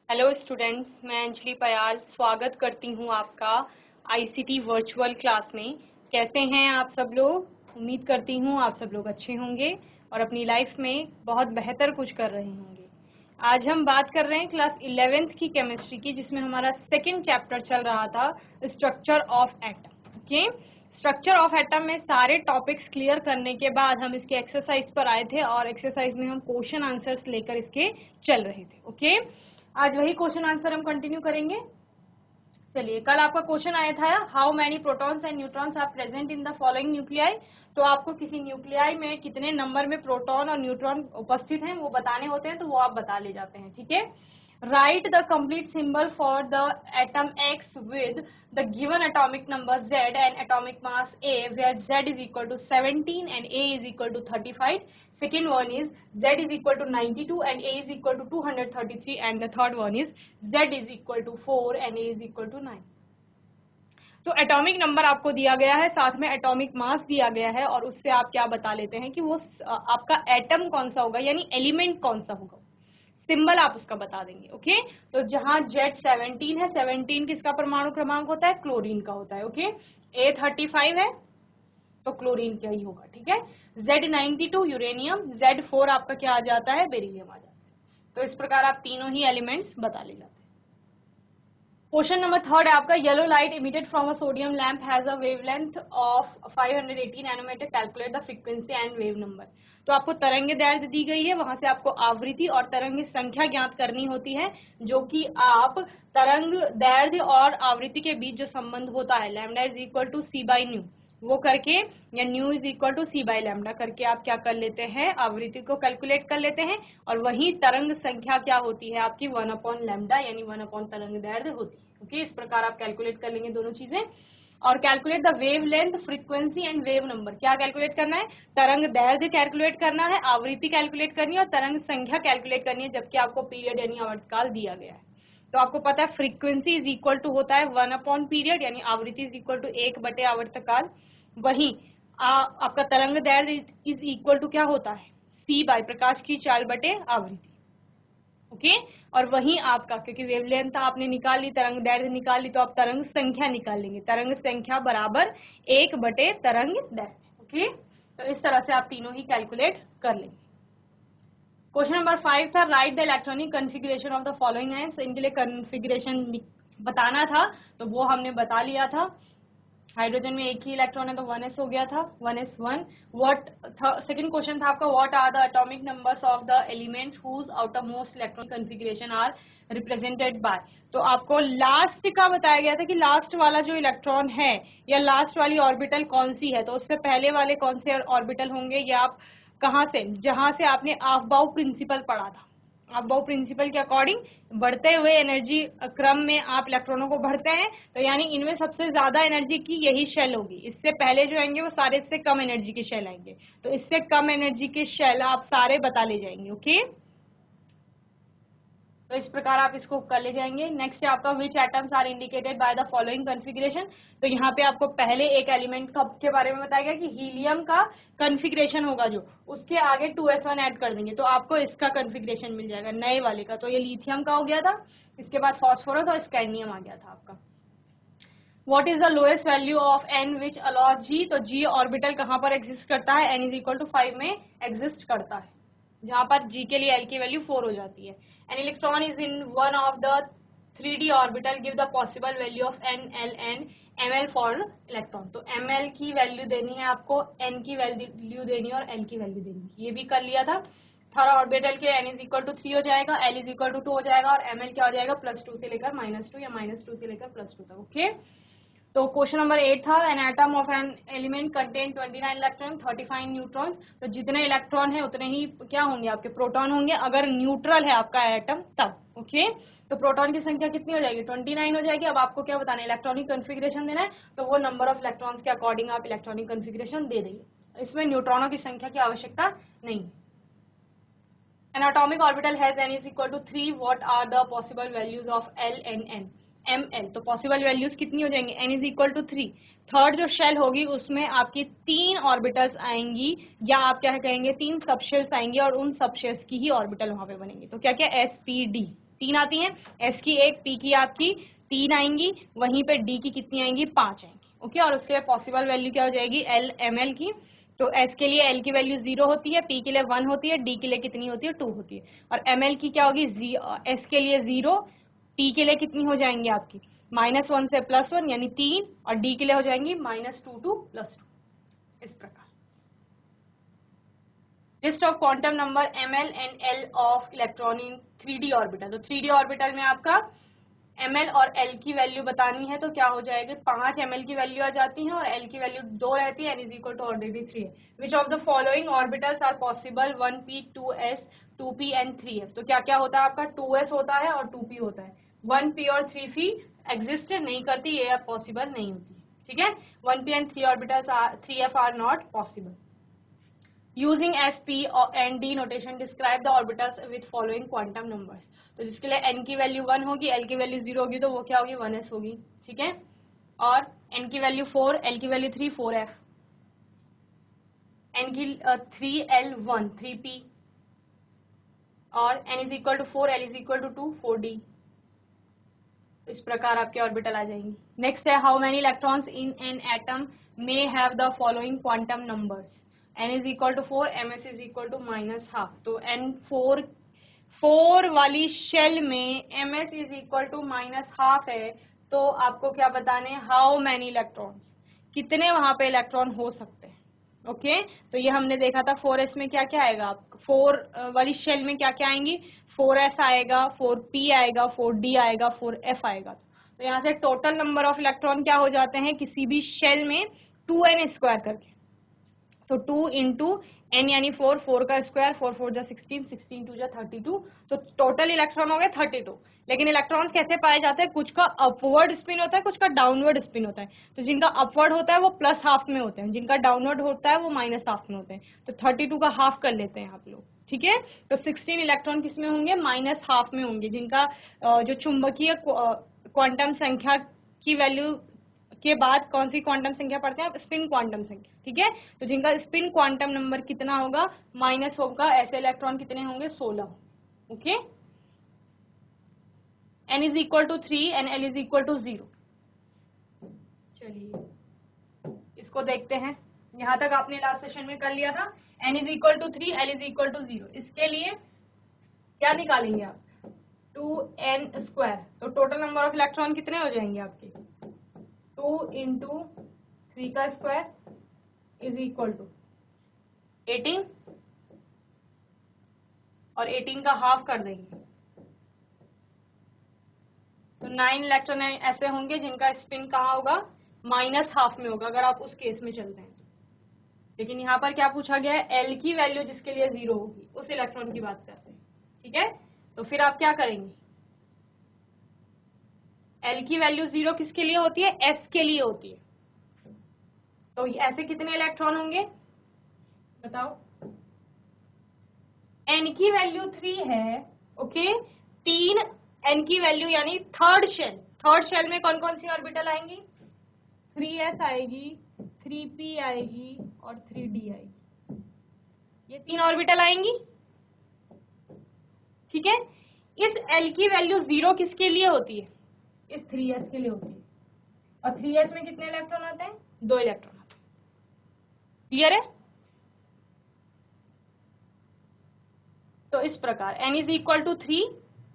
Hello students, मैं अंजलि पयाल स्वागत करती हूँ आपका आईसीटी वर्चुअल क्लास में। कैसे हैं आप सब लोग? उम्मीद करती हूँ आप सब लोग अच्छे होंगे और अपनी लाइफ में बहुत बेहतर कुछ कर रहे होंगे। आज हम बात कर रहे हैं क्लास 11th की केमिस्ट्री की, जिसमें हमारा सेकंड चैप्टर चल रहा था structure of atom. Okay, structure of atom में सारे टॉपिक्स क्लियर करने के बाद हम इसके एक्सरसाइज पर आए थे और एक्सरसाइज में हम क्वेश्चन आंसर्स लेकर इसके चल रहे थे। ओके, आज वही क्वेश्चन आंसर हम कंटिन्यू करेंगे। चलिए, कल आपका क्वेश्चन आया था how many protons and neutrons are present in the following nuclei. तो आपको किसी न्यूक्लियाई में कितने नंबर में प्रोटॉन और न्यूट्रॉन उपस्थित हैं वो बताने होते हैं, तो वो आप बता ले जाते हैं। ठीक है, right the complete symbol for the atom X with the given atomic number Z and atomic mass A, where Z is equal to 17 and A is equal to 35. Second one is Z is equal to 92 and A is equal to 233, and the third one is Z is equal to 4 and A is equal to 9. तो atomic number आपको दिया गया है, साथ में atomic mass दिया गया है, और उससे आप क्या बता लेते हैं कि वो आपका एटम कौन सा होगा, यानी एलिमेंट कौन सा होगा। सिंबल आप उसका बता देंगे। ओके, तो जहां Z17 है, 17 किसका परमाणु क्रमांक होता है? क्लोरीन का होता है। ओके, A35 है तो क्लोरीन का ही होगा। ठीक है, Z92 यूरेनियम, Z4 आपका क्या आ जाता है? बेरिलियम आ जाता है। तो इस प्रकार आप तीनों ही एलिमेंट्स बता ले जाते हैं। क्वेश्चन नंबर थर्ड है आपका, yellow light emitted from a sodium lamp has a wavelength of 580 nanometre, calculate the frequency and wave number. तो आपको तरंग दैर्ध्य दी गई है, वहां से आपको आवृत्ति और तरंग संख्या ज्ञात करनी होती है, जो कि आप तरंग दैर्ध्य और आवृत्ति के बीच जो संबंध होता है lambda is equal to c by nu, वो करके, या nu is equal to c by lambda करके आप क्या कर लेते हैं? आवृत्ति को कैलकुलेट कर लेते हैं। और वही तरंग संख्या क्या होती है आपकी? 1/लैम्डा, यानी 1 तरंग दैर्ध्य होती है। ओके, इस प्रकार आप कैलकुलेट कर लेंगे दोनों चीजें। और calculate the wave length, frequency and wave number. क्या कैलकुलेट करना है? तरंग दैर्ध्य कैलकुलेट करना है, आवृत्ति कैलकुलेट करनी है और तरंग संख्या कैलकुलेट करनी है, जबकि आपको पीरियड यानी आवर्तकाल दिया गया है। तो आपको पता है फ्रीक्वेंसी इज इक्वल टू होता है 1/पीरियड, यानी आवृत्ति इज इक्वल टू 1/आवर्तकाल। वही आपका तरंग दैर्ध्य इज इक्वल टू क्या होता है? c बाय प्रकाश की चाल बटे आवृत्ति। ओके, और वहीं आपका, क्योंकि वेवलेंथ आपने निकाल ली, तरंग दैर्ध्य निकाल ली, तो आप तरंग संख्या निकाल लेंगे। तरंग संख्या बराबर 1/तरंग दैर्ध्य। ओके, तो इस तरह से आप तीनों ही कैलकुलेट कर लेंगे। क्वेश्चन नंबर 5 था, right the electronic configuration of the following ions. इनके लिए कॉन्फ़िगरेशन बताना था, तो वो हमने बता लिया था। हाइड्रोजन में एक ही इलेक्ट्रॉन है तो 1s हो गया था, 1s1। व्हाट सेकंड क्वेश्चन था आपका, what are the atomic numbers of the elements whose outer most electronic configuration are represented by. तो आपको लास्ट का बताया गया था कि लास्ट वाला जो इलेक्ट्रॉन है या लास्ट वाली ऑर्बिटल कौन सी है, तो उससे पहले वाले कौन से ऑर्बिटल होंगे, या आप कहाँ से, जहां से आपने ऑफ-बाउ प्रिंसिपल पढ़ा था। ऑफ-बाउ प्रिंसिपल के अकॉर्डिंग बढ़ते हुए एनर्जी क्रम में आप इलेक्ट्रॉनों को भरते हैं, तो यानी इनमें सबसे ज्यादा एनर्जी की यही शेल होगी। इससे पहले जो आएंगे वो सारे इससे कम एनर्जी के शेल आएंगे, तो इससे कम एनर्जी के शेल आप सारे बता ले जाएंगे। ओके, तो इस प्रकार आप इसको कर ले जाएंगे। नेक्स्ट है आपका, which atoms are indicated by the following configuration. तो यहाँ पे आपको पहले एक एलिमेंट के बारे में बताया गया कि हीलियम का कॉन्फ़िगरेशन होगा, जो उसके आगे 2s1 ऐड कर देंगे तो आपको इसका कॉन्फ़िगरेशन मिल जाएगा नए वाले का। तो ये लिथियम का हो गया था, इसके बाद फॉस्फोरस और स्कैंडियम आ गया था आपका। What is the lowest value of n which अलॉज g। तो g ऑर्बिटल कहाँ पर एग्जिस्ट करता है? n इज इक्वल टू 5 में एग्जिस्ट करता है, जहां पर g के लिए l की वैल्यू 4 हो जाती है। An electron is in one of the 3d orbital, give the possible value of n, l and ml for electron. तो ml की वैल्यू देनी है आपको, n की वैल्यू देनी है और l की वैल्यू देनी है। ये भी कर लिया था। थर्ड ऑर्बिटल के n इज इक्वल टू 3 हो जाएगा, l इज इक्वल टू 2 हो जाएगा, और ml क्या हो जाएगा? +2 से लेकर -2 या -2 से लेकर +2 तक। ओके, तो क्वेश्चन नंबर 8 था, an atom of an element contain 29 electron 35 neutrons. तो जितने इलेक्ट्रॉन है उतने ही क्या होंगे? आपके प्रोटॉन होंगे, अगर न्यूट्रल है आपका एटम तब। ओके, तो प्रोटॉन की संख्या कितनी हो जाएगी? 29 हो जाएगी। अब आपको क्या बताना है? इलेक्ट्रॉनिक कॉन्फ़िगरेशन देना है, तो वो नंबर ऑफ इलेक्ट्रॉन्स के अकॉर्डिंग आप इलेक्ट्रॉनिक कॉन्फ़िगरेशन दे देंगे। इसमें न्यूट्रॉनों की संख्या की आवश्यकता नहीं। An atomic orbital has n is equal to 3, what are the possible values of l and n। ml, तो पॉसिबल वैल्यूज कितनी हो जाएंगी? n is equal to 3। Third जो शेल होगी उसमें आपकी 3 ऑर्बिटल्स आएंगी, या आप क्या कहेंगे 3 सबशेल्स आएंगी, और उन सबशेल्स की ही ऑर्बिटल वहां पे बनेंगी। तो क्या क्या? sp d। 3 आती हैं, s की 1, p की आपकी 3 आएंगी, वहीं पे d की कितनी आएंगी, 5 आएंगी। ओके, और उसके लिए पॉसिबल वैल्यू क्या हो जाएगी, l ml की। तो s के लिए l की वैल्यू 0 होती है, p के लिए 1 होती है, d के लिए कितनी होती है, 2 होती है, और ml की क्या होगी, s के लिए 0, p के लिए कितनी हो जाएंगी आपकी -1 से +1 यानी 3, और d के लिए हो जाएंगी -2 to +2। इस प्रकार list of quantum number ml and l of electron in 3d orbital. तो 3d ऑर्बिटल में आपका ml और l की वैल्यू बतानी है, तो क्या हो जाएगी, 5 ml की वैल्यू आ जाती है और l की वैल्यू 2 रहती है, n is equal to already 3 है। Which of the following orbitals are possible, 1p 2s 2p and 3f। तो क्या क्या होता है आपका, 2s होता है और 2p होता है, 1p और 3p एग्जिस्ट नहीं करती, ये पॉसिबल नहीं होती, ठीक है। 1p and 3 orbitals 3f are not possible. Using sp and d notation describe the orbitals with following quantum numbers। तो जिसके लिए n की वैल्यू 1 होगी, l की वैल्यू 0 होगी, तो वो क्या होगी, 1s होगी, ठीक है। और n की वैल्यू 4, l की वैल्यू 3, 4f, n की 3l 1, 3p, और n is equal to 4, l is equal to 2, 4d। इस प्रकार आपके ऑर्बिटल आ जाएंगी। नेक्स्ट है, how many electrons in an atom may have the following quantum numbers, n is equal to 4, ms is equal to -12। तो n 4 वाली shell में ms is equal to -12 है, तो आपको क्या बताने हैं, हाउ मैनी इलेक्ट्रॉन्स, कितने वहां पे इलेक्ट्रॉन हो सकते हैं। ओके, तो ये हमने देखा था 4s में क्या क्या आएगा, 4 वाली शेल में क्या क्या आएंगी, 4s आएगा, 4p आएगा, 4d आएगा, 4f आएगा। तो यहाँ से टोटल नंबर ऑफ इलेक्ट्रॉन क्या हो जाते हैं किसी भी शेल में, 2n स्क्वायर करके। तो 2 इंटू n यानी 4, 4 का स्क्वायर, 4 4 जा 16, 16 2 जा 32, तो टोटल इलेक्ट्रॉन हो गए 32। लेकिन इलेक्ट्रॉन्स कैसे पाए जाते हैं, कुछ का अपवर्ड स्पिन होता है, कुछ का डाउनवर्ड स्पिन होता है। तो जिनका अपवर्ड होता है वो +12 में होते हैं, जिनका डाउनवर्ड होता है वो -12 में होते हैं। तो 32 का हाफ कर लेते हैं आप लोग, ठीक है। तो 16 इलेक्ट्रॉन किस में होंगे, -12 में होंगे, जिनका जो चुंबकीय क्वांटम संख्या की वैल्यू के बाद कौन सी क्वांटम संख्या पढ़ते हैं आप, स्पिन क्वांटम संख्या, ठीक है। तो जिनका स्पिन क्वांटम नंबर कितना होगा, माइनस होगा, ऐसे इलेक्ट्रॉन कितने होंगे, 16। Okay, n is equal to 3 and l is equal to 0। चलिए इसको देखते हैं, यहां तक आपने लास्ट सेशन में कर लिया था, n is equal to 3, l is equal to 0। इसके लिए क्या निकालेंगे आप, 2n स्क्वायर। तो टोटल नंबर ऑफ इलेक्ट्रॉन कितने हो जाएंगे आपके, 2 इंटू 3 का स्क्वायर इज इक्वल टू 18, और 18 का हाफ कर देंगे, तो 9 इलेक्ट्रॉन ऐसे होंगे जिनका स्पिन कहाँ होगा, -12 में होगा, अगर आप उस केस में चलते हैं। लेकिन यहाँ पर क्या पूछा गया है, L की वैल्यू जिसके लिए 0 होगी, उस इलेक्ट्रॉन की बात करते हैं, ठीक है। तो फिर आप क्या करेंगे, L की वैल्यू 0 किसके लिए होती है, S के लिए होती है। तो ऐसे कितने इलेक्ट्रॉन होंगे बताओ, n की वैल्यू 3 है, ओके, 3 n की वैल्यू यानी थर्ड शेल में कौन कौन सी ऑर्बिटल आएंगी, 3s आएगी, 3p आएगी और 3d आएगी, ये 3 ऑर्बिटल आएंगी, ठीक है। इस l की वैल्यू 0 किसके लिए होती है, इस 3s के लिए होती है, और 3s में कितने इलेक्ट्रॉन आते हैं, 2 इलेक्ट्रॉन आते हैं, क्लियर है। तो इस प्रकार n is equal to 3,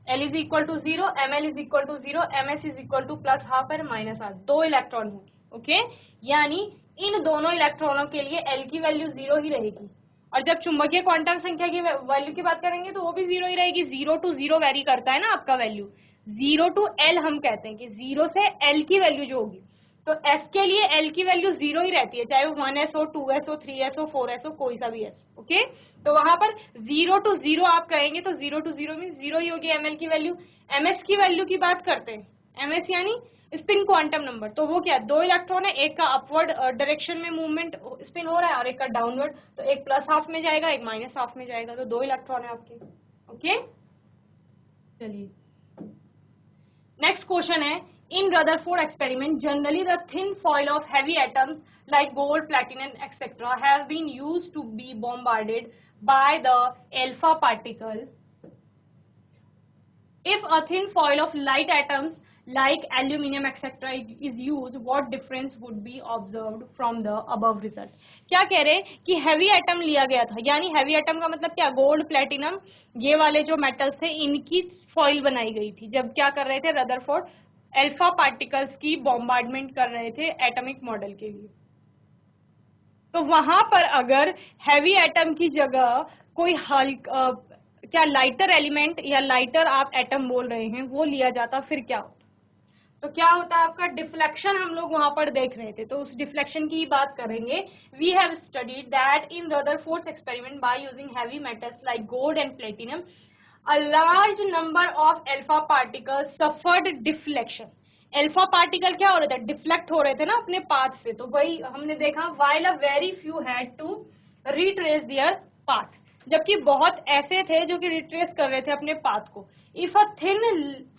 l is equal to 0, ml is equal to 0, ms is equal to +12 और -12, 2 इलेक्ट्रॉन होंगे, ओके। यानी इन दोनों इलेक्ट्रॉनों के लिए l की वैल्यू 0 ही रहेगी, और जब चुंबकीय क्वांटम संख्या की वैल्यू की बात करेंगे तो वो भी 0 ही रहेगी। 0 to 0 वेरी करता है ना आपका वैल्यू, 0 to l हम कहते हैं कि 0 से l की वैल्यू जो होगी, तो s के लिए l की वैल्यू 0 ही रहती है, चाहे वो 1s हो, 2s हो, 3s हो, 4s हो, कोई सा भी s, ओके। तो वहां पर 0 to 0 आप कहेंगे तो 0 to 0 में 0 ही होगी ml की वैल्यू। ms की वैल्यू की बात करते हैं, ms यानी स्पिन क्वांटम नंबर, तो वो क्या, 2 इलेक्ट्रॉन है, एक का अपवर्ड डायरेक्शन में मूवमेंट स्पिन हो रहा है और एक का डाउनवर्ड, तो एक +12 में जाएगा, एक -12 में जाएगा, तो 2 इलेक्ट्रॉन है आपके, ओके। चलिए नेक्स्ट क्वेश्चन है, in Rutherford experiment generally the thin foil of heavy atoms like gold, platinum etc have been used to be bombarded by the alpha particle If a thin foil of light atoms like aluminium etc. is used, what difference would be observed from the above result? क्या कह रहे हैं कि heavy atom लिया गया था, यानी heavy atom का मतलब क्या, गोल्ड प्लेटिनम, ये वाले जो मेटल्स थे इनकी फॉइल बनाई गई थी जब क्या कर रहे थे रदरफोर्ड अल्फा पार्टिकल्स की बॉम्बार्डमेंट कर रहे थे एटॉमिक मॉडल के लिए। तो वहां पर अगर हैवी एटम की जगह कोई हल्का क्या लाइटर एलिमेंट या लाइटर आप एटम बोल रहे हैं वो लिया जाता, फिर क्या होता? तो क्या होता है आपका डिफ्लेक्शन, हम लोग वहां पर देख रहे थे, तो उस डिफ्लेक्शन की बात करेंगे। We have studied that in Rutherford's experiment by using heavy metals like gold and platinum a large number of alpha particles suffered deflection। Alpha particle क्या हो रहे थे, डिफ्लेक्ट हो रहे थे ना अपने पाथ से, तो वही हमने देखा while a very few had to retrace their path, जबकि बहुत ऐसे थे जो कि रिट्रेस कर रहे थे अपने पाथ को। If a thin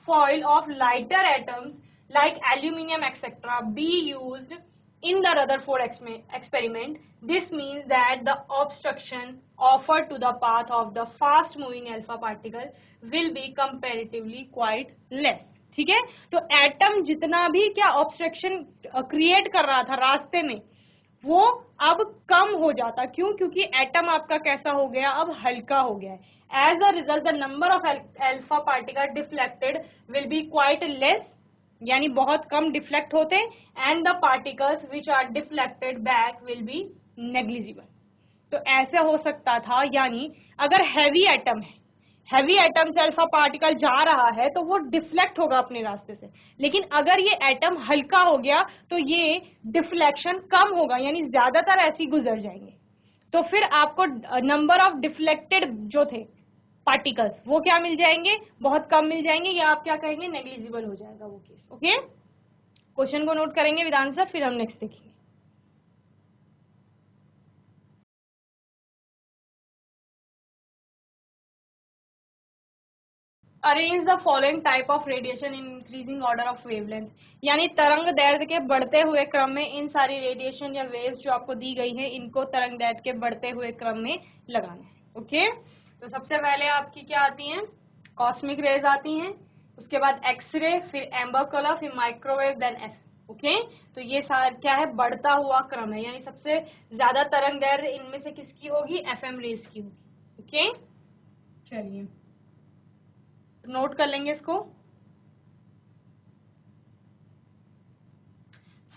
foil of lighter atoms like aluminium etc. be used in the Rutherford experiment, this means that the obstruction offered to the path of the fast moving alpha particle will be comparatively quite less। ठीक है, तो atom जितना भी क्या obstruction create कर रहा था रास्ते में वो अब कम हो जाता, क्यों? क्योंकि एटम आपका कैसा हो गया, अब हल्का हो गया है। As a result the number of alpha particle deflected will be quite less, यानी बहुत कम डिफ्लेक्ट होते, and the particles which are deflected back will be negligible. तो ऐसे हो सकता था, यानी अगर हैवी एटम है, हैवी एटम से अल्फा पार्टिकल जा रहा है तो वो डिफ्लेक्ट होगा अपने रास्ते से, लेकिन अगर ये एटम हल्का हो गया तो ये डिफ्लेक्शन कम होगा, यानी ज्यादातर ऐसे ही गुजर जाएंगे। तो फिर आपको नंबर ऑफ डिफ्लेक्टेड जो थे पार्टिकल्स वो क्या मिल जाएंगे, बहुत कम मिल जाएंगे, या आप क्या कहेंगे, नेग्लिजिबल हो जाएगा वो केस। ओके, क्वेश्चन को नोट करेंगे विद आंसर, फिर हम नेक्स्ट देखेंगे। Arrange the following type of radiation in increasing order of wavelength, यानी तरंग दैर्ध्य के बढ़ते हुए क्रम में इन सारी रेडिएशन या वेव्स जो आपको दी गई है इनको तरंग दैर्ध्य के बढ़ते हुए क्रम में लगाना है। ओके, तो सबसे पहले आपकी क्या आती हैं, कॉस्मिक रेज आती हैं, उसके बाद एक्सरे, फिर एम्बर कलर, फिर माइक्रोवेव, देन एफ। ओके, तो ये सारा क्या है, बढ़ता हुआ क्रम है, यानी सबसे ज्यादा तरंग दैर्ध्य इनमें से किसकी होगी, एफएम रेज की होगी। ओके, चलिए नोट कर लेंगे इसको।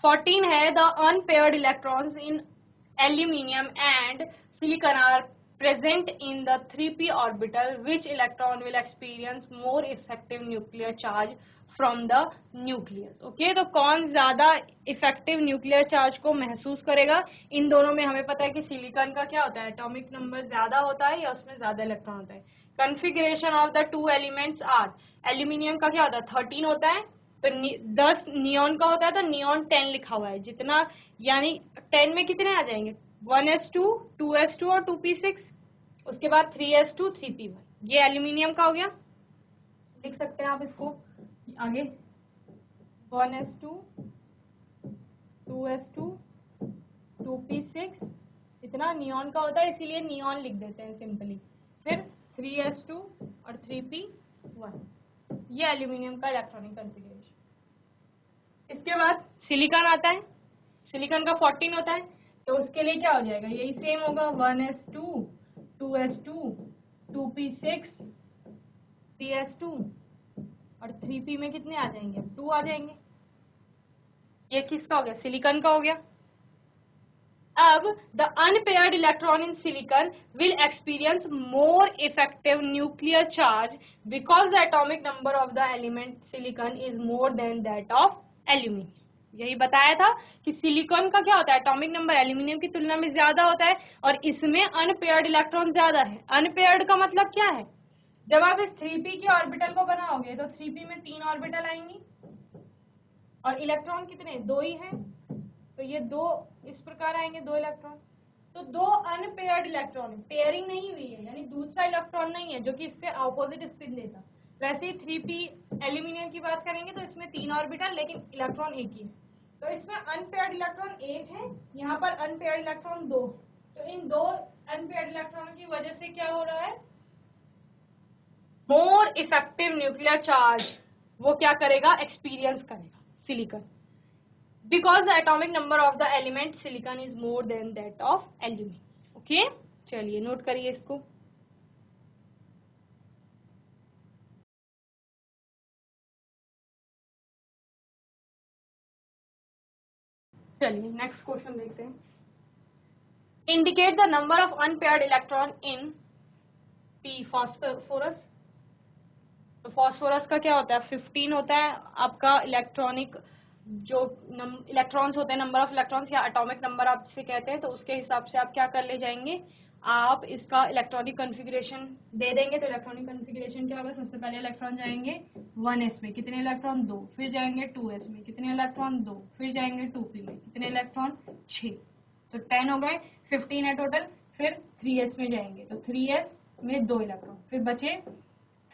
14 है the unpaired electrons in aluminium and silicon are present in the 3p orbital, which electron will experience more effective nuclear charge from the nucleus। Okay, तो कौन ज्यादा इफेक्टिव न्यूक्लियर चार्ज को महसूस करेगा? इन दोनों में हमें पता है कि सिलिकॉन का क्या होता है, एटॉमिक नंबर ज्यादा होता है या उसमें ज्यादा इलेक्ट्रॉन होता है। Configuration of the two elements are, aluminium का क्या होता है, 13 होता है, तो 10 नियॉन का होता है, तो नियॉन 10 लिखा हुआ है जितना, यानी 10 में कितने आ जाएंगे, 1s2, 2s2 और 2p6, उसके बाद 3s2, 3p1, ये एल्यूमिनियम का हो गया। लिख सकते हैं आप इसको आगे, 1s2, 2s2, 2p6, इतना नियॉन का होता है इसीलिए नियॉन लिख देते हैं सिंपली, फिर 3s2 और 3p1, ये एल्यूमिनियम का इलेक्ट्रॉनिक कॉन्फ़िगरेशन। इसके बाद सिलिकॉन आता है, सिलिकॉन का 14 होता है, तो उसके लिए क्या हो जाएगा, यही सेम होगा, 1s2, 2s2, 2p6, 3s2 और 3p में कितने आ जाएंगे, 2 आ जाएंगे। ये किसका हो गया, सिलिकॉन का हो गया। अब the unpaired electron in silicon will experience more effective nuclear charge because the atomic number of the element silicon is more than that of aluminium. यही बताया था कि सिलिकॉन का क्या होता है, एटॉमिक नंबर एल्यूमिनियम की तुलना में ज्यादा होता है, और इसमें अनपेयर्ड इलेक्ट्रॉन ज्यादा है। अनपेयर्ड का मतलब क्या है, जब आप इस 3p के ऑर्बिटल को बनाओगे तो 3p में 3 ऑर्बिटल आएंगी और इलेक्ट्रॉन कितने, 2 ही है, तो ये 2 इस प्रकार आएंगे, 2 इलेक्ट्रॉन, तो 2 अनपेयर्ड इलेक्ट्रॉन, पेयरिंग नहीं हुई है, यानी दूसरा इलेक्ट्रॉन नहीं है जो कि इससे ऑपोजिट स्पिन देता। वैसे ही 3p एल्यूमिनियम की बात करेंगे तो इसमें 3 ऑर्बिटल लेकिन इलेक्ट्रॉन एक ही है, तो इसमें अनपेयर्ड इलेक्ट्रॉन 1 है, यहाँ पर अनपेयर्ड इलेक्ट्रॉन 2, तो इन 2 अनपेयर्ड इलेक्ट्रॉनों की वजह से क्या हो रहा है, मोर इफेक्टिव न्यूक्लियर चार्ज वो क्या करेगा, एक्सपीरियंस करेगा silicon, because the atomic number of the element silicon is more than that of aluminium. Okay, चलिए नोट करिए इसको। चलिए नेक्स्ट क्वेश्चन देखते हैं। Indicate the number of unpaired electron in P phosphorus. तो फॉस्फोरस का क्या होता है, 15 होता है आपका इलेक्ट्रॉनिक, जो इलेक्ट्रॉन्स होते हैं, नंबर ऑफ इलेक्ट्रॉन्स या एटॉमिक नंबर आप जिसे कहते हैं, तो उसके हिसाब से आप क्या कर ले जाएंगे, आप इसका इलेक्ट्रॉनिक कॉन्फ़िगरेशन दे देंगे। तो इलेक्ट्रॉनिक कॉन्फ़िगरेशन क्या होगा, सबसे पहले इलेक्ट्रॉन जाएंगे 1s में, कितने इलेक्ट्रॉन 2, फिर जाएंगे 2s में, कितने इलेक्ट्रॉन 2, फिर जाएंगे 2p में, कितने इलेक्ट्रॉन 6, तो 10 हो गए, 15 है टोटल। फिर 3s में जाएंगे तो 3s में 2 इलेक्ट्रॉन, फिर बचे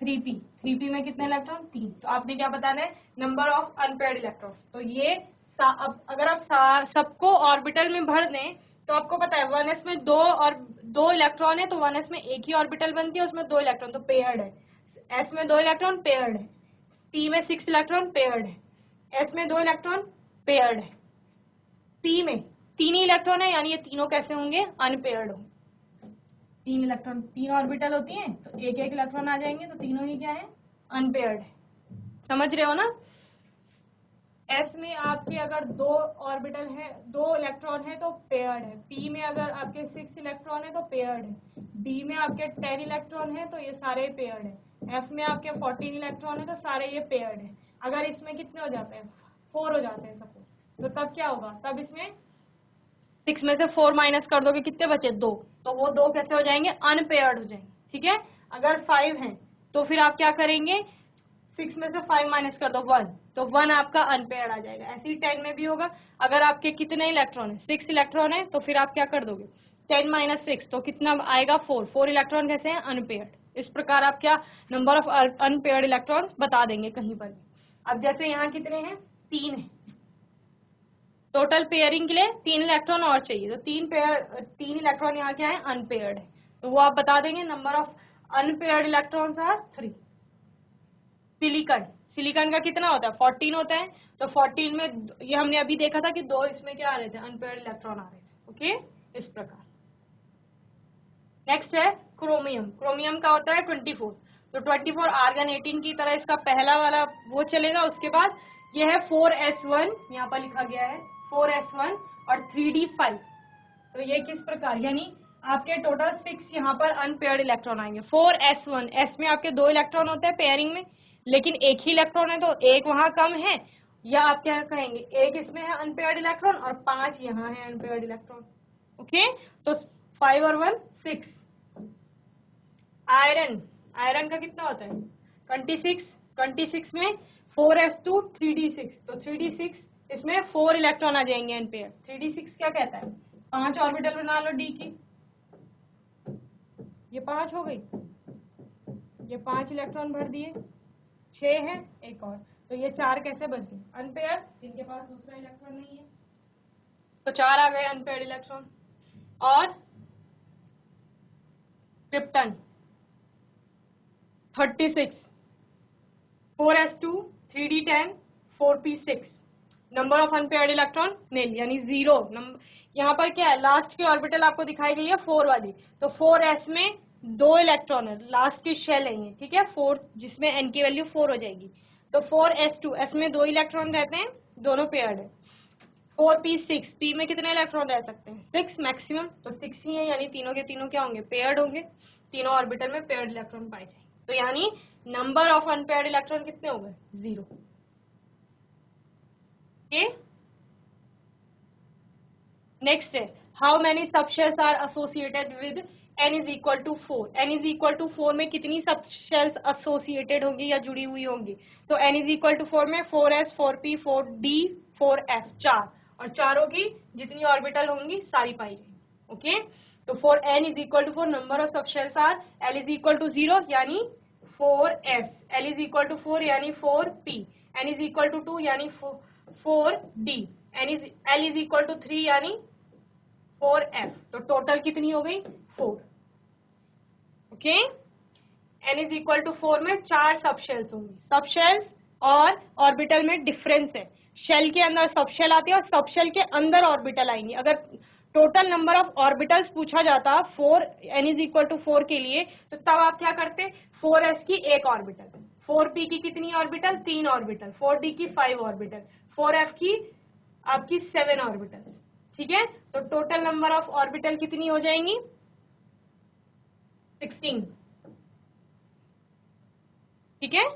3p में कितने इलेक्ट्रॉन 3। तो आपने क्या बताना है, नंबर ऑफ अनपेयर्ड इलेक्ट्रॉन। तो ये अब अगर आप सबको ऑर्बिटल में भर दें तो आपको पता है 1s में 2 और 2 इलेक्ट्रॉन है, तो 1s में एक ही ऑर्बिटल बनती है, उसमें 2 इलेक्ट्रॉन, तो पेयर्ड है। s में 2 इलेक्ट्रॉन पेयर्ड है, p में 6 इलेक्ट्रॉन पेयर्ड है, s में 2 इलेक्ट्रॉन पेयर्ड है, p में 3 ही इलेक्ट्रॉन है, यानी ये तीनों कैसे होंगे, अनपेयर्ड होंगे। 3 इलेक्ट्रॉन, 3 ऑर्बिटल होती हैं तो एक एक इलेक्ट्रॉन आ जाएंगे, तो तीनों ही क्या है, अनपेयर्ड है। समझ रहे हो ना। s में आपके अगर 2 ऑर्बिटल है, 2 इलेक्ट्रॉन है तो पेयर्ड है, p में अगर आपके 6 इलेक्ट्रॉन है तो पेयर्ड है, d में आपके 10 इलेक्ट्रॉन है तो ये सारे पेयर्ड है, f में आपके 14 इलेक्ट्रॉन है तो सारे ये पेयर्ड है। अगर इसमें कितने हो जाते हैं, 4 हो जाते हैं सपोज, तो तब क्या होगा, तब इसमें 6 में से 4 माइनस कर दोगे, कितने बचे 2, तो वो 2 कैसे हो जाएंगे, अनपेयर्ड हो जाएंगे। ठीक है, अगर 5 हैं तो फिर आप क्या करेंगे, 6 में से 5 माइनस कर दो 1, तो 1 आपका अनपेयर्ड आ जाएगा। ऐसे ही 10 में भी होगा, अगर आपके कितने इलेक्ट्रॉन है, 6 इलेक्ट्रॉन है, तो फिर आप क्या कर दोगे, 10 माइनस 6, तो कितना आएगा 4, 4 इलेक्ट्रॉन कैसे हैं, अनपेयर्ड। इस प्रकार आप क्या नंबर ऑफ अनपेयर्ड इलेक्ट्रॉन्स बता देंगे कहीं पर भी। अब जैसे यहाँ कितने हैं, 3 है, टोटल पेयरिंग के लिए 3 इलेक्ट्रॉन और चाहिए, तो 3 इलेक्ट्रॉन यहाँ क्या है, अनपेयर्ड है, तो वो आप बता देंगे, number of unpaired electrons are 3। Silicon, silicon का कितना होता है, 14 होता है, तो 14 में ये हमने अभी देखा था कि 2 इसमें क्या आ रहे थे, अनपेयर्ड इलेक्ट्रॉन आ रहे थे। ओके, इस प्रकार। नेक्स्ट है क्रोमियम। क्रोमियम का होता है 24, तो 24 आर्गन 18 की तरह इसका पहला वाला वो चलेगा। उसके बाद ये है 4s1, यहाँ पर लिखा गया है 4s1 और 3d5। तो ये किस प्रकार, यानी आपके टोटल 6 यहाँ पर अनपेयर्ड इलेक्ट्रॉन आएंगे। 4s1, s में आपके 2 इलेक्ट्रॉन होते हैं पेयरिंग में, लेकिन एक ही इलेक्ट्रॉन है तो एक वहां कम है, या आप क्या कहेंगे, एक इसमें है अनपेयर्ड इलेक्ट्रॉन और 5 यहाँ है अनपेयर्ड इलेक्ट्रॉन। ओके, तो 5 और 1 6। आयरन, आयरन का कितना होता है 26, 26 में 4s2 3d6, तो 3d6 इसमें 4 इलेक्ट्रॉन आ जाएंगे अनपेयर। 3d6 क्या कहता है, 5 ऑर्बिटल बना लो डी की, ये 5 हो गई, ये 5 इलेक्ट्रॉन भर दिए, 6 है एक और, तो ये 4 कैसे बच गए, अनपेयर, जिनके पास दूसरा इलेक्ट्रॉन नहीं है, तो 4 आ गए अनपेयर इलेक्ट्रॉन। और krypton 36, 4s2 3d10 4p6, number of unpaired electron nil, यानी 0 नंबर। यहाँ पर क्या है, लास्ट की ऑर्बिटल आपको दिखाई गई है 4 वाली, तो 4s में 2 इलेक्ट्रॉन है, लास्ट की शेल है ये, ठीक है, 4 जिसमें n की वैल्यू 4 हो जाएगी, तो 4s2, s में 2 इलेक्ट्रॉन रहते हैं, दोनों पेयर्ड है। 4p6, p में कितने इलेक्ट्रॉन रह सकते हैं, 6 मैक्सिमम, तो 6 ही है, यानी तीनों के तीनों क्या होंगे, पेयर्ड होंगे, तीनों ऑर्बिटल में पेयर्ड इलेक्ट्रॉन पाए जाएंगे, तो यानी नंबर ऑफ अनपेयर्ड इलेक्ट्रॉन कितने हो गए, 0। ओके, नेक्स्ट है how many subshells are associated with n is equal to 4। n is equal to 4 में कितनी सबशेल्स एसोसिएटेड होंगी या जुड़ी हुई होंगी, तो n इज इक्वल टू 4 में 4s 4p 4d 4f, 4, और चारों की जितनी ऑर्बिटल होंगी सारी पाई जाएंगी। ओके, तो for n is equal to 4 number of subshells are l is equal to 0 यानी 4s, l is equal to 4 यानी 4p, n is equal to 2 यानी 4d, l is equal to 3 यानी 4f, तो total कितनी हो गई 4। Okay, n is equal to 4 में 4 सब शेल्स होंगी। सब शेल्स और ऑर्बिटल में डिफरेंस है, शेल के अंदर सब शेल आती है और सब शेल के अंदर ऑर्बिटल आएंगी। अगर टोटल नंबर ऑफ ऑर्बिटल्स पूछा जाता 4 n इज इक्वल टू 4 के लिए, तो तब आप क्या करते, 4s की एक ऑर्बिटल, 4p की कितनी ऑर्बिटल, 3 ऑर्बिटल, 4d की 5 ऑर्बिटल, 4f की आपकी 7 ऑर्बिटल। ठीक है, तो टोटल नंबर ऑफ ऑर्बिटल कितनी हो जाएंगी, 16। ठीक है,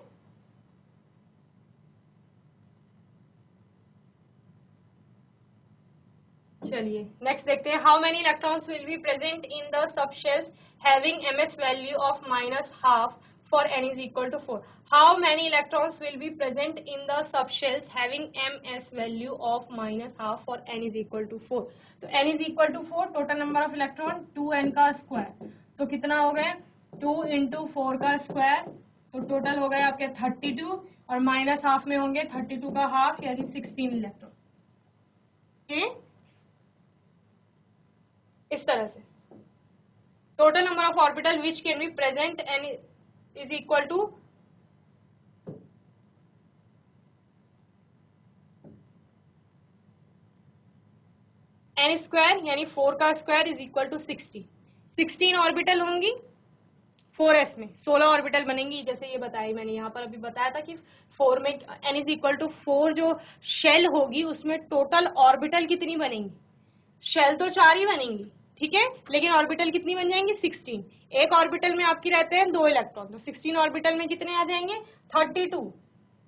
चलिए नेक्स्ट देखते हैं। How many electrons will be present in the sub shells having MS value of -12 for n is equal to 4। How many electrons will be present in the sub shells having MS value of -12 for n is equal to 4। तो n is equal to 4, total number of electron 2n का square, तो कितना हो गया 2 into 4 का square, तो total हो गए आपके 32 और -12 में होंगे 32 का हाफ यानी 16 इलेक्ट्रॉन। ठीक, इस तरह से total number of orbital which can be present n is equal to n square यानी 4 का square is equal to 16 orbital होंगी 4s में, 16 ऑर्बिटल बनेंगी। जैसे ये बताई मैंने, यहाँ पर अभी बताया था कि 4 में n इज इक्वल टू 4 जो शेल होगी उसमें टोटल ऑर्बिटल कितनी बनेंगी, शेल तो 4 ही बनेंगी, ठीक है, लेकिन ऑर्बिटल कितनी बन जाएंगी 16। एक ऑर्बिटल में आपकी रहते हैं 2 इलेक्ट्रॉन, तो 16 ऑर्बिटल में कितने आ जाएंगे 32।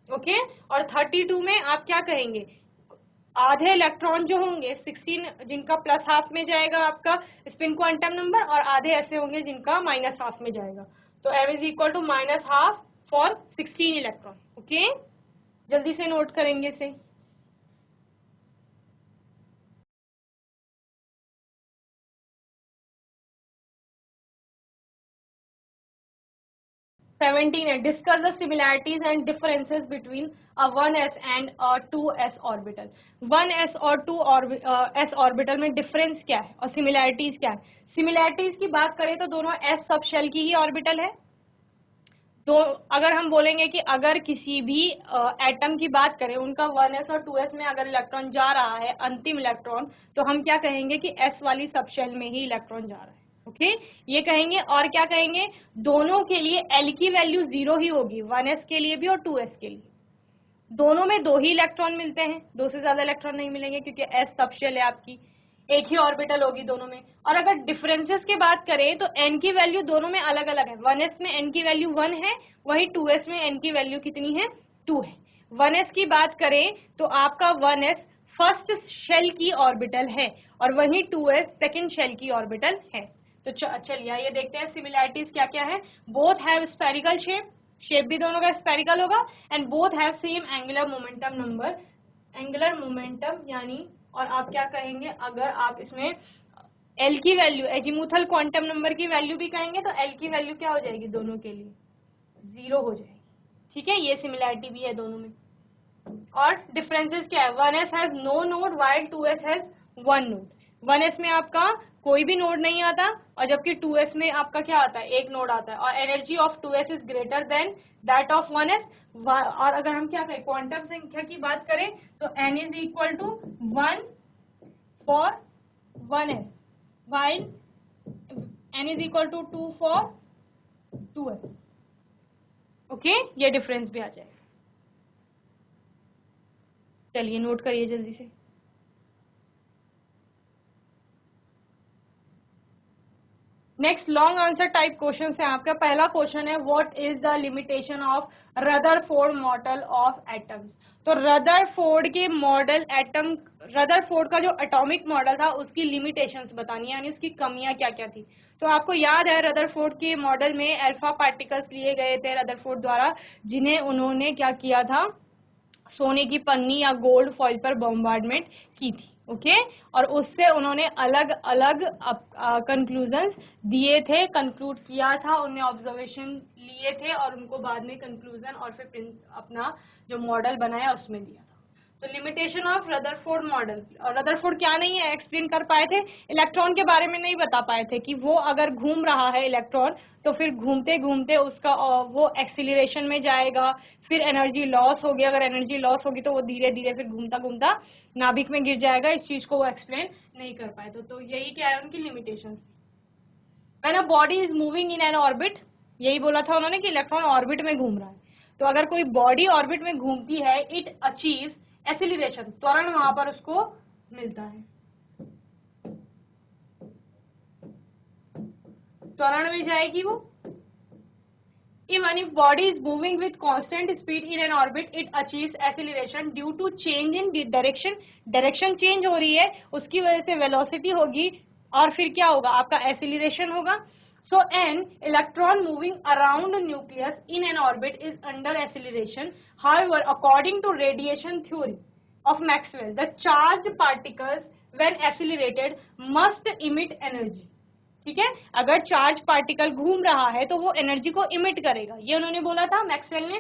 ओके, और 32 में आप क्या कहेंगे, आधे इलेक्ट्रॉन जो होंगे 16 जिनका प्लस हाफ में जाएगा आपका स्पिन क्वांटम नंबर, और आधे ऐसे होंगे जिनका माइनस हाफ में जाएगा। तो m is equal to -12 for 16 electron. Okay, जल्दी से नोट करेंगे इसे। सेवेंटीन है, discuss the similarities and differences between a 1s and a 2s orbital. 1s और 2s ऑर्बिटल में डिफरेंस क्या है और सिमिलैरिटीज क्या है। सिमिलैरिटीज की बात करें तो दोनों s सब शेल की ही ऑर्बिटल है। तो अगर हम बोलेंगे कि अगर किसी भी एटम की बात करें, उनका 1s और 2s में अगर इलेक्ट्रॉन जा रहा है अंतिम इलेक्ट्रॉन, तो हम क्या कहेंगे कि s वाली सब शेल में ही इलेक्ट्रॉन जा रहा है। ओके, ये कहेंगे। और क्या कहेंगे, दोनों के लिए L की वैल्यू 0 ही होगी, 1s के लिए भी और 2s के लिए। दोनों में 2 ही इलेक्ट्रॉन मिलते हैं, 2 से ज्यादा इलेक्ट्रॉन नहीं मिलेंगे क्योंकि s सब शेल है आपकी, एक ही ऑर्बिटल होगी दोनों में। और अगर डिफरेंसेस की बात करें तो n की वैल्यू दोनों में अलग अलग है। 1s में n की वैल्यू 1 है, वही 2s में n की वैल्यू कितनी है 2 है। 1s की बात करें तो आपका 1s फर्स्ट शेल की ऑर्बिटल है और वही 2s सेकेंड शेल की ऑर्बिटल है। तो चलिए ये देखते हैं सिमिलैरिटीज क्या क्या है। बोथ हैव स्फेरिकल शेप भी दोनों का स्फेरिकल होगा, and both have same angular momentum number, angular momentum यानी, और आप क्या कहेंगे अगर आप इसमें L की वैल्यू एजीमुथल क्वांटम नंबर की वैल्यू भी कहेंगे तो L की वैल्यू क्या हो जाएगी दोनों के लिए 0 हो जाएगी। ठीक है, ये सिमिलैरिटी भी है दोनों में। और डिफरेंसेस क्या है, 1s has no node while 2s has 1 node. 1s में आपका कोई भी नोड नहीं आता और जबकि 2s में आपका क्या आता है, एक नोड आता है। और energy of 2s is greater than that of 1s। और अगर हम क्या कहें क्वांटम संख्या की बात करें तो n is equal to 1 for 1s while n is equal to 2 for 2s। Okay, ये डिफरेंस भी आ जाएगा। चलिए नोट करिए जल्दी से। Next long answer type question है आपका। पहला क्वेश्चन है what is the limitation of Rutherford model of atoms. तो रदरफोर्ड के मॉडल एटम, रदरफोर्ड का जो एटॉमिक मॉडल था उसकी लिमिटेशंस बतानी है, यानी उसकी कमियां क्या क्या थी। तो आपको याद है रदरफोर्ड के मॉडल में अल्फा पार्टिकल्स लिए गए थे रदरफोर्ड द्वारा, जिन्हें उन्होंने क्या किया था, सोने की पन्नी या गोल्ड फॉइल पर बॉम्बार्डमेंट की थी। ओके, और उससे उन्होंने अलग अलग कंक्लूजन्स दिए थे, कंक्लूड किया था, उन्हें ऑब्जर्वेशन लिए थे और उनको बाद में कंक्लूजन और फिर अपना जो मॉडल बनाया उसमें दिया था। तो लिमिटेशन ऑफ रदरफोर्ड मॉडल, और रदरफोर्ड क्या नहीं है एक्सप्लेन कर पाए थे, इलेक्ट्रॉन के बारे में नहीं बता पाए थे कि वो अगर घूम रहा है इलेक्ट्रॉन तो फिर घूमते घूमते उसका वो एक्सीलरेशन में जाएगा, फिर एनर्जी लॉस होगी, अगर एनर्जी लॉस होगी तो वो धीरे धीरे फिर घूमता घूमता नाभिक में गिर जाएगा। इस चीज को वो एक्सप्लेन नहीं कर पाए। तो यही क्या है उनकी limitations. When a body is moving in an orbit, यही बोला था उन्होंने कि इलेक्ट्रॉन ऑर्बिट में घूम रहा है, तो अगर कोई बॉडी ऑर्बिट में घूमती है, इट अचीव्स एक्सीलरेशन, त्वरण वहां पर उसको मिलता है, त्वरण में जाएगी वो। Even if body is moving with constant speed in an orbit, it achieves acceleration due to change in direction. Direction change हो रही है, उसकी वजह से वेलोसिटी होगी, और फिर क्या होगा, आपका एक्सीलरेशन होगा। So an electron moving around a nucleus in an orbit is under acceleration. However, according to radiation theory of Maxwell, the charged particles when accelerated must emit energy. ठीक है, अगर चार्ज पार्टिकल घूम रहा है तो वो energy को emit करेगा, ये उन्होंने बोला था मैक्सवेल ने।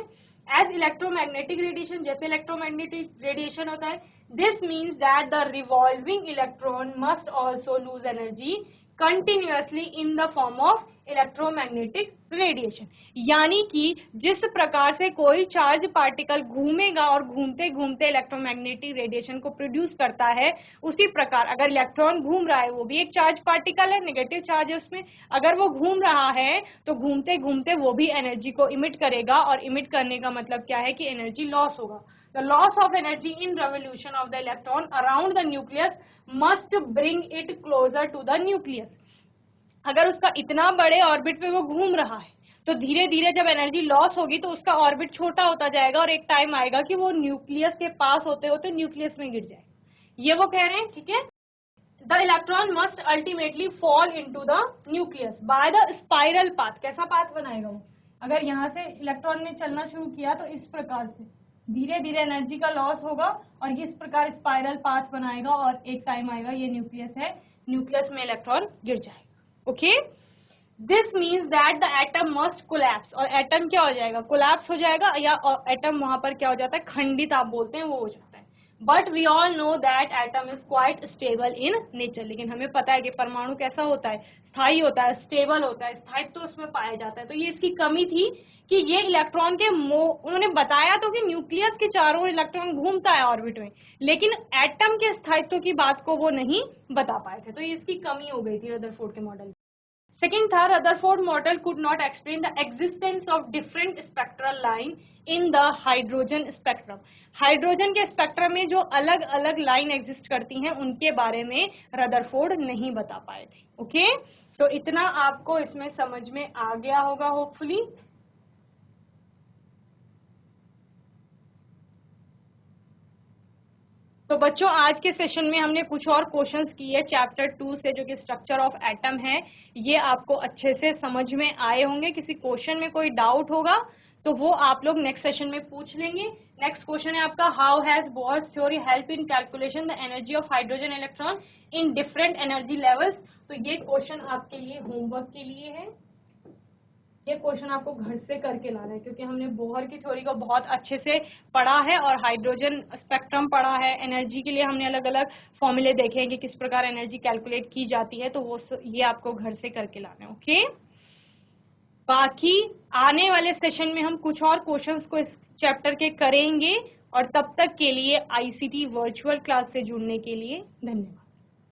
एज इलेक्ट्रोमैग्नेटिक रेडिएशन, जैसे इलेक्ट्रोमैग्नेटिक रेडिएशन होता है, this means that the revolving electron must also loose energy continuously in the form of electromagnetic radiation. यानी कि जिस प्रकार से कोई चार्ज पार्टिकल घूमेगा और घूमते घूमते इलेक्ट्रोमैग्नेटिक रेडिएशन को प्रोड्यूस करता है, उसी प्रकार अगर इलेक्ट्रॉन घूम रहा है, वो भी एक चार्ज पार्टिकल है, नेगेटिव चार्ज है उसमें, अगर वो घूम रहा है तो घूमते घूमते वो भी एनर्जी को इमिट करेगा, और इमिट करने का मतलब क्या है कि एनर्जी लॉस होगा। The loss of energy in revolution of the electron around the nucleus must bring it closer to the nucleus. अगर उसका इतना बड़े ऑर्बिट पे वो घूम रहा है तो धीरे धीरे जब एनर्जी लॉस होगी तो उसका ऑर्बिट छोटा होता जाएगा, और एक टाइम आएगा कि वो न्यूक्लियस के पास होते होते न्यूक्लियस में गिर जाएगा, ये वो कह रहे हैं। ठीक है, the electron must ultimately fall into the nucleus by the spiral path. कैसा पाथ बनाएगा वो, अगर यहाँ से इलेक्ट्रॉन ने चलना शुरू किया तो इस प्रकार से धीरे धीरे एनर्जी का लॉस होगा, और ये इस प्रकार स्पाइरल पाथ बनाएगा, और एक टाइम आएगा, ये न्यूक्लियस है, न्यूक्लियस में इलेक्ट्रॉन गिर जाएगा। Okay, this means that the atom must collapse, और एटम क्या हो जाएगा, कोलैप्स हो जाएगा, या एटम वहां पर क्या हो जाता है, खंडित आप बोलते हैं, वो हो जाता है। But we all know that atom is quite stable in nature, लेकिन हमें पता है कि परमाणु कैसा होता है, स्थायी होता है, स्टेबल होता है, स्थायित्व तो उसमें पाया जाता है। तो ये इसकी कमी थी कि ये इलेक्ट्रॉन के उन्होंने बताया तो कि न्यूक्लियस के चारों ओर इलेक्ट्रॉन घूमता है ऑर्बिट में, लेकिन एटम के स्थायित्व की बात को वो नहीं बता पाए थे, तो ये इसकी कमी हो गई थी रदरफोर्ड के मॉडल। Second था, Rutherford model could not explain the existence of different spectral line in the hydrogen spectrum. Hydrogen के स्पेक्ट्रम में जो अलग अलग लाइन एग्जिस्ट करती हैं उनके बारे में रदरफोर्ड नहीं बता पाए थे। ओके, तो इतना आपको इसमें समझ में आ गया होगा होपफुली। तो बच्चों आज के सेशन में हमने कुछ और क्वेश्चंस किए चैप्टर 2 से, जो कि स्ट्रक्चर ऑफ एटम है, ये आपको अच्छे से समझ में आए होंगे। किसी क्वेश्चन में कोई डाउट होगा तो वो आप लोग नेक्स्ट सेशन में पूछ लेंगे। नेक्स्ट क्वेश्चन है आपका, how has bourse theory help in calculation the energy of hydrogen electron in different energy levels. तो ये क्वेश्चन आपके लिए होमवर्क के लिए है, ये क्वेश्चन आपको घर से करके लाना है, क्योंकि हमने बोहर की थ्योरी को बहुत अच्छे से पढ़ा है और हाइड्रोजन स्पेक्ट्रम पढ़ा है। एनर्जी के लिए हमने अलग अलग फॉर्मूले देखे हैं कि किस प्रकार एनर्जी कैलकुलेट की जाती है, तो वो ये आपको घर से करके लाना है। ओके, बाकी आने वाले सेशन में हम कुछ और क्वेश्चंस को इस चैप्टर के करेंगे, और तब तक के लिए आईसीटी वर्चुअल क्लास से जुड़ने के लिए धन्यवाद।